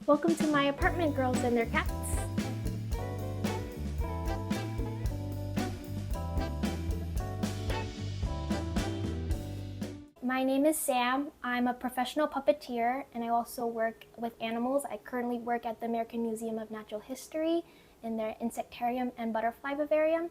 Welcome to my apartment, girls and their cats. My name is Sam. I'm a professional puppeteer and I also work with animals. I currently work at the American Museum of Natural History in their insectarium and butterfly vivarium.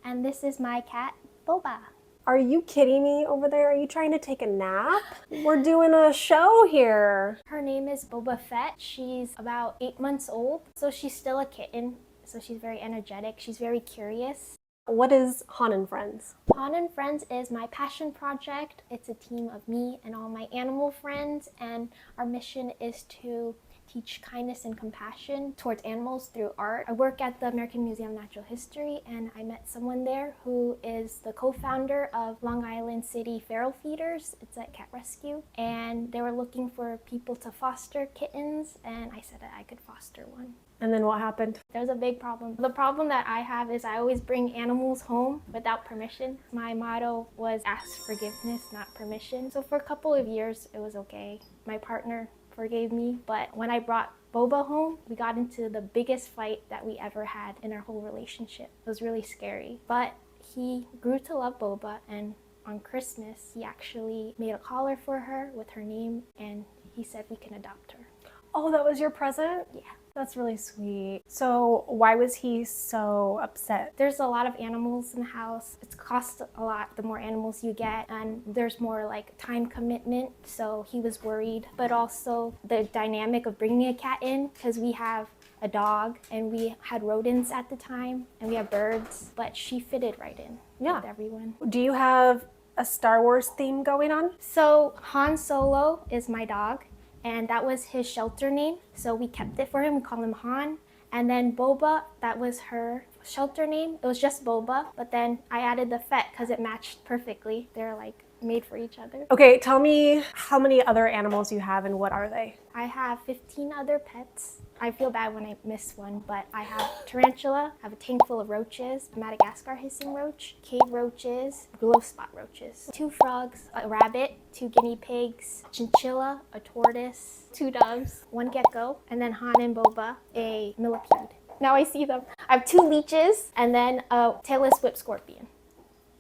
And this is my cat, Boba. Are you kidding me over there? Are you trying to take a nap? We're doing a show here. Her name is Boba Fett. She's about 8 months old, so she's still a kitten. So she's very energetic. She's very curious. What is Han and Friends? Han and Friends is my passion project. It's a team of me and all my animal friends, and our mission is to teach kindness and compassion towards animals through art. I work at the American Museum of Natural History, and I met someone there who is the co-founder of Long Island City Feral Feeders. It's a cat rescue, and they were looking for people to foster kittens, and I said that I could foster one. And then what happened? There's a big problem. The problem that I have is I always bring animals home without permission. My motto was ask forgiveness, not permission. So for a couple of years, it was okay. My partner forgave me, but when I brought Boba home, we got into the biggest fight that we ever had in our whole relationship. It was really scary, but he grew to love Boba, and on Christmas, he actually made a collar for her with her name, and he said we can adopt her. Oh, that was your present? Yeah. That's really sweet. So why was he so upset? There's a lot of animals in the house. It costs a lot the more animals you get, and there's more like time commitment, so he was worried. But also the dynamic of bringing a cat in, because we have a dog and we had rodents at the time and we have birds, but she fitted right in with everyone. Do you have a Star Wars theme going on? So Han Solo is my dog, and that was his shelter name, so we kept it for him. We call him Han. And then Boba, that was her shelter name. It was just Boba, but then I added the Fett because it matched perfectly. They're like made for each other. Okay, tell me how many other animals you have and what are they? I have 15 other pets. I feel bad when I miss one, but I have tarantula, I have a tank full of roaches, a Madagascar hissing roach, cave roaches, glow spot roaches, 2 frogs, a rabbit, 2 guinea pigs, chinchilla, a tortoise, 2 doves, 1 gecko, and then Han and Boba, a millipede. Now I see them. I have 2 leeches and then a tailless whip scorpion.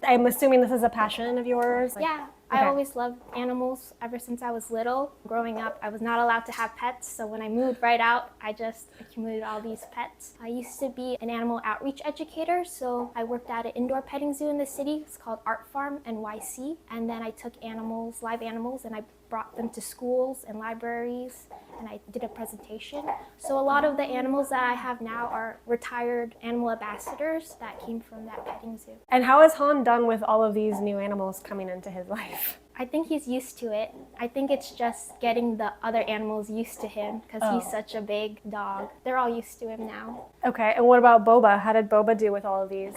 I'm assuming this is a passion of yours? Yeah. Okay. I always loved animals ever since I was little. Growing up, I was not allowed to have pets, so when I moved right out, I just accumulated all these pets. I used to be an animal outreach educator, so I worked at an indoor petting zoo in the city. It's called Art Farm NYC, and then I took animals, live animals, and I brought them to schools and libraries, and I did a presentation. So a lot of the animals that I have now are retired animal ambassadors that came from that petting zoo. And how has Han done with all of these new animals coming into his life? I think he's used to it. I think it's just getting the other animals used to him because he's such a big dog. They're all used to him now. Okay, and what about Boba? How did Boba do with all of these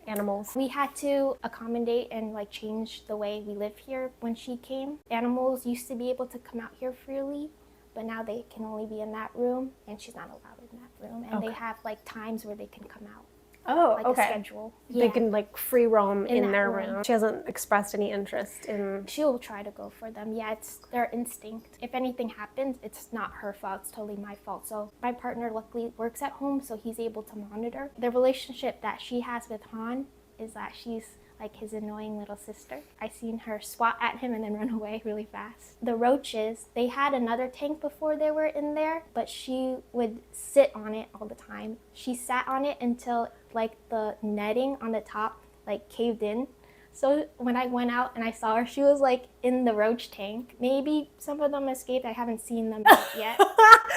animals? We had to accommodate and like change the way we live here when she came. Animals used to be able to come out here freely, but now they can only be in that room, and she's not allowed in that room. And they have like times where they can come out. Oh, like okay. a schedule. They can like free roam in their room. room. She hasn't expressed any interest in... She'll try to go for them. Yeah, it's their instinct. If anything happens, it's not her fault, it's totally my fault. So my partner luckily works at home, so he's able to monitor. The relationship that she has with Han is that she's like his annoying little sister. I seen her swat at him and then run away really fast. The roaches, they had another tank before they were in there, but she would sit on it all the time. She sat on it until like the netting on the top like caved in. So when I went out and I saw her, she was like in the roach tank. Maybe some of them escaped. I haven't seen them yet.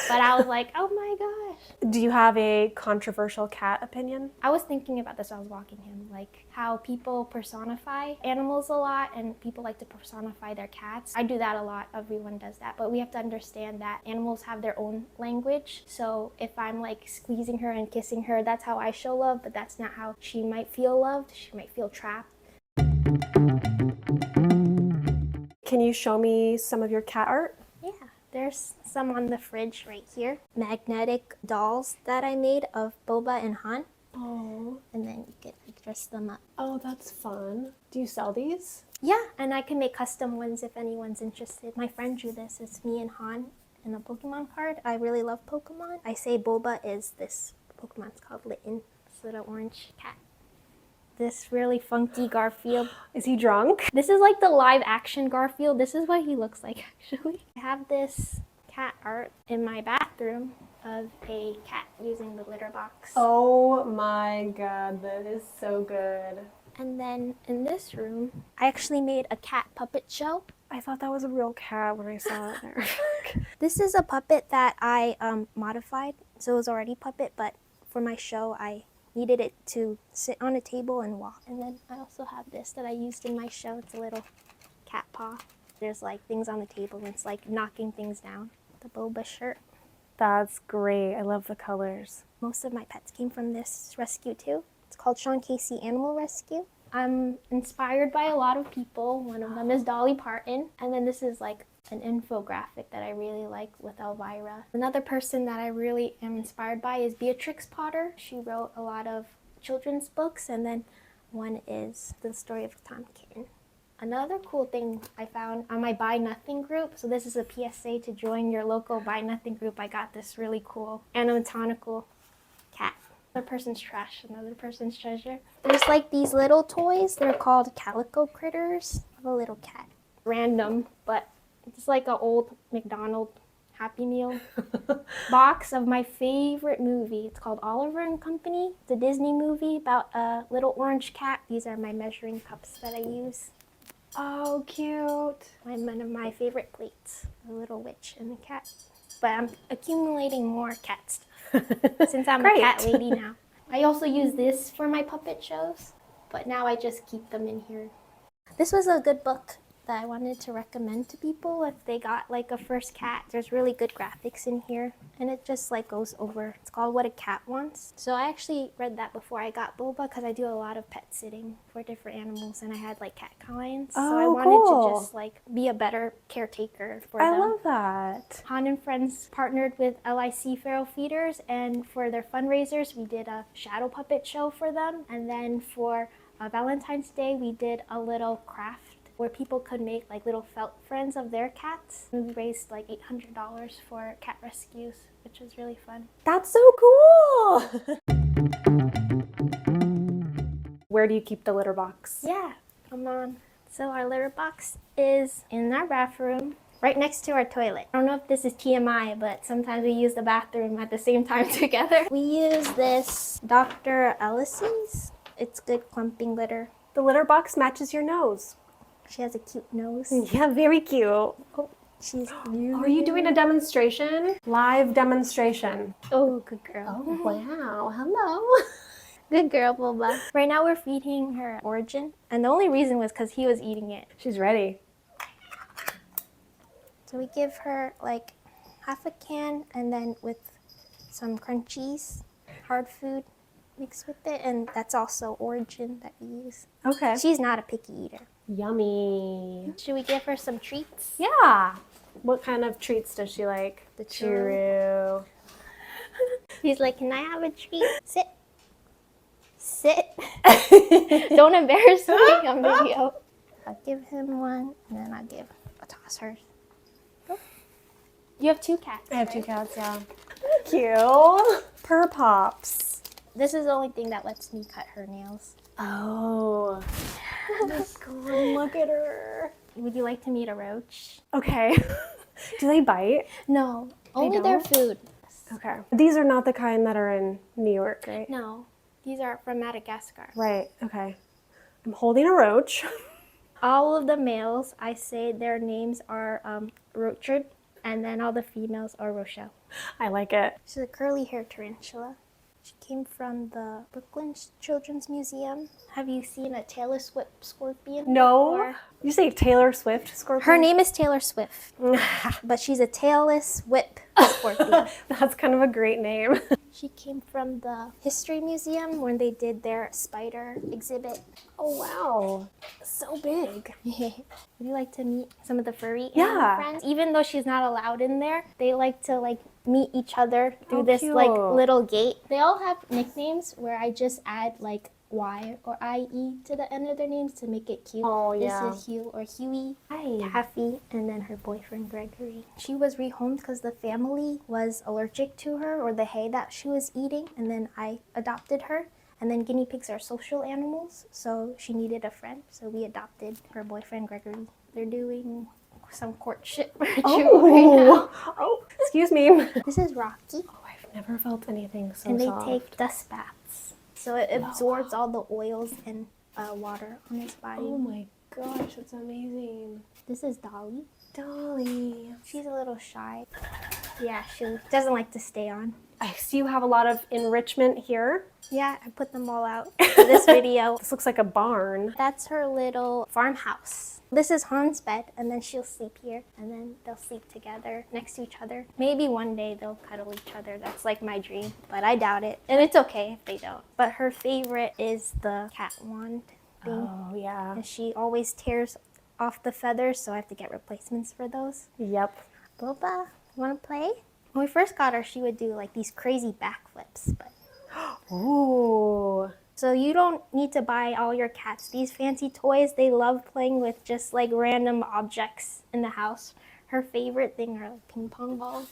But I was like, oh my gosh. Do you have a controversial cat opinion? I was thinking about this while I was walking him, like how people personify animals a lot and people like to personify their cats. I do that a lot. Everyone does that. But we have to understand that animals have their own language. So if I'm like squeezing her and kissing her, that's how I show love, but that's not how she might feel loved. She might feel trapped. Can you show me some of your cat art? Yeah, there's some on the fridge right here. Magnetic dolls that I made of Boba and Han. Oh. And then you can dress them up. Oh, that's fun. Do you sell these? Yeah, and I can make custom ones if anyone's interested. My friend drew this. It's me and Han in a Pokemon card. I really love Pokemon. I say Boba is this Pokemon. It's called Litten. This little orange cat. This really funky Garfield. Is he drunk? This is like the live action Garfield. This is what he looks like actually. I have this cat art in my bathroom of a cat using the litter box. Oh my god, that is so good. And then in this room, I actually made a cat puppet show. I thought that was a real cat when I saw it there. This is a puppet that I modified. So it was already puppet, but for my show, I needed it to sit on a table and walk. And then I also have this that I used in my show. It's a little cat paw. There's like things on the table and it's like knocking things down. The Boba shirt. That's great. I love the colors. Most of my pets came from this rescue too. It's called Sean Casey Animal Rescue. I'm inspired by a lot of people. One of them is Dolly Parton. And then this is like an infographic that I really like with Elvira. Another person that I really am inspired by is Beatrix Potter. She wrote a lot of children's books, and then one is The Story of Tom Kitten. Another cool thing I found on my Buy Nothing group, so this is a PSA to join your local Buy Nothing group. I got this really cool anatomical cat. Another person's trash, another person's treasure. There's like these little toys. They're called calico critters. I have a little cat. Random, but it's like an old McDonald's Happy Meal box of my favorite movie. It's called Oliver and Company. It's a Disney movie about a little orange cat. These are my measuring cups that I use. Oh, cute. One of my favorite plates. The little witch and the cat. But I'm accumulating more cat stuff since I'm a cat lady now. I also use this for my puppet shows, but now I just keep them in here. This was a good book that I wanted to recommend to people if they got like a first cat. There's really good graphics in here, and it just like goes over. It's called What a Cat Wants. So I actually read that before I got Boba because I do a lot of pet sitting for different animals, and I had like cat clients. So I wanted to just like be a better caretaker for them. I love that. Han and Friends partnered with LIC Feral Feeders, and for their fundraisers, we did a shadow puppet show for them. And then for Valentine's Day, we did a little craft where people could make like little felt friends of their cats. We raised like $800 for cat rescues, which was really fun. That's so cool. Where do you keep the litter box? Yeah, come on. So our litter box is in our bathroom, right next to our toilet. I don't know if this is TMI, but sometimes we use the bathroom at the same time together. We use this Dr. Ellis's. It's good clumping litter. The litter box matches your nose. She has a cute nose. Yeah, very cute. Oh, she's really... Are you doing a demonstration? Live demonstration. Oh, good girl. Oh, wow. Hello. Good girl, Boba. Right now we're feeding her Origin, and the only reason was because he was eating it. She's ready. So we give her like half a can, and then with some crunchies, hard food mixed with it, and that's also Origin that we use. Okay. She's not a picky eater. Yummy. Should we give her some treats? Yeah. What kind of treats does she like? The churro. He's like, can I have a treat? Sit. Sit. Don't embarrass me on video. I'll give him one, and then I'll toss hers. Go. You have two cats. I have right? two cats, yeah. Thank you. Purr Pops. This is the only thing that lets me cut her nails. Oh. Look at her. Would you like to meet a roach? Okay. Do they bite? No, only their don't? food. Okay. These are not the kind that are in New York, right? No, these are from Madagascar. Right, okay. I'm holding a roach. All of the males, I say their names are Rochard, and then all the females are Rochelle. I like it. She's a curly hair tarantula. She came from the Brooklyn Children's Museum. Have you seen a Taylor Swift scorpion? No. before? You say Taylor Swift scorpion? Her name is Taylor Swift, but she's a tailless whip scorpion. That's kind of a great name. She came from the History Museum when they did their spider exhibit. Oh, wow. So big. Would you like to meet some of the furry Yeah. animal friends? Even though she's not allowed in there, they like to like meet each other through Oh, this cute. like little gate. They all have nicknames where I just add like Y or IE to the end of their names to make it cute. Oh, yeah. This is Hugh or Huey, Hi. Taffy, and then her boyfriend Gregory. She was rehomed because the family was allergic to her or the hay that she was eating, and then I adopted her. And then guinea pigs are social animals, so she needed a friend, so we adopted her boyfriend Gregory. They're doing some courtship right now. Oh, excuse me. This is Rocky, Oh, I've never felt anything so and they soft. take dust baths, so it absorbs all the oils and water on his body. Oh my gosh, that's amazing. This is Dolly. Dolly. She's a little shy. Yeah, she doesn't like to stay on. I see you have a lot of enrichment here. Yeah, I put them all out for this video. This looks like a barn. That's her little farmhouse. This is Han's bed, and then she'll sleep here, and then they'll sleep together next to each other. Maybe one day they'll cuddle each other. That's like my dream, but I doubt it. And it's okay if they don't. But her favorite is the cat wand thing. Oh, yeah. And she always tears off the feathers, so I have to get replacements for those. Yep. Boba, you want to play? When we first got her, she would do like these crazy backflips, but Ooh. so you don't need to buy all your cats these fancy toys. They love playing with just like random objects in the house. Her favorite thing are like ping pong balls.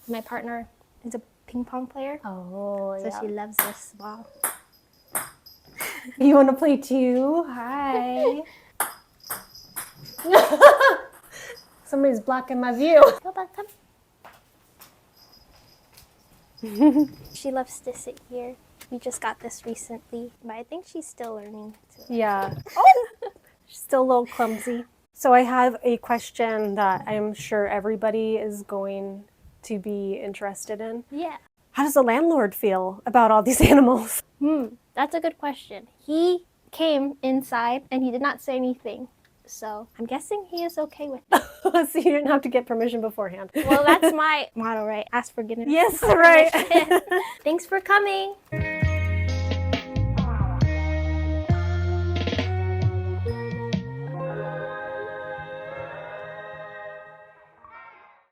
My partner is a ping pong player, Oh, so yeah. she loves this ball. You want to play too? Hi. Somebody's blocking my view. Boba, come. She loves to sit here. We just got this recently, but I think she's still learning to. Yeah. Oh, she's still a little clumsy. So I have a question that I'm sure everybody is going to be interested in. Yeah. How does the landlord feel about all these animals? That's a good question. He came inside and he did not say anything. So I'm guessing he is okay with it. So you didn't have to get permission beforehand. Well, that's my motto, right? Ask forgiveness. Yes, right. Thanks for coming.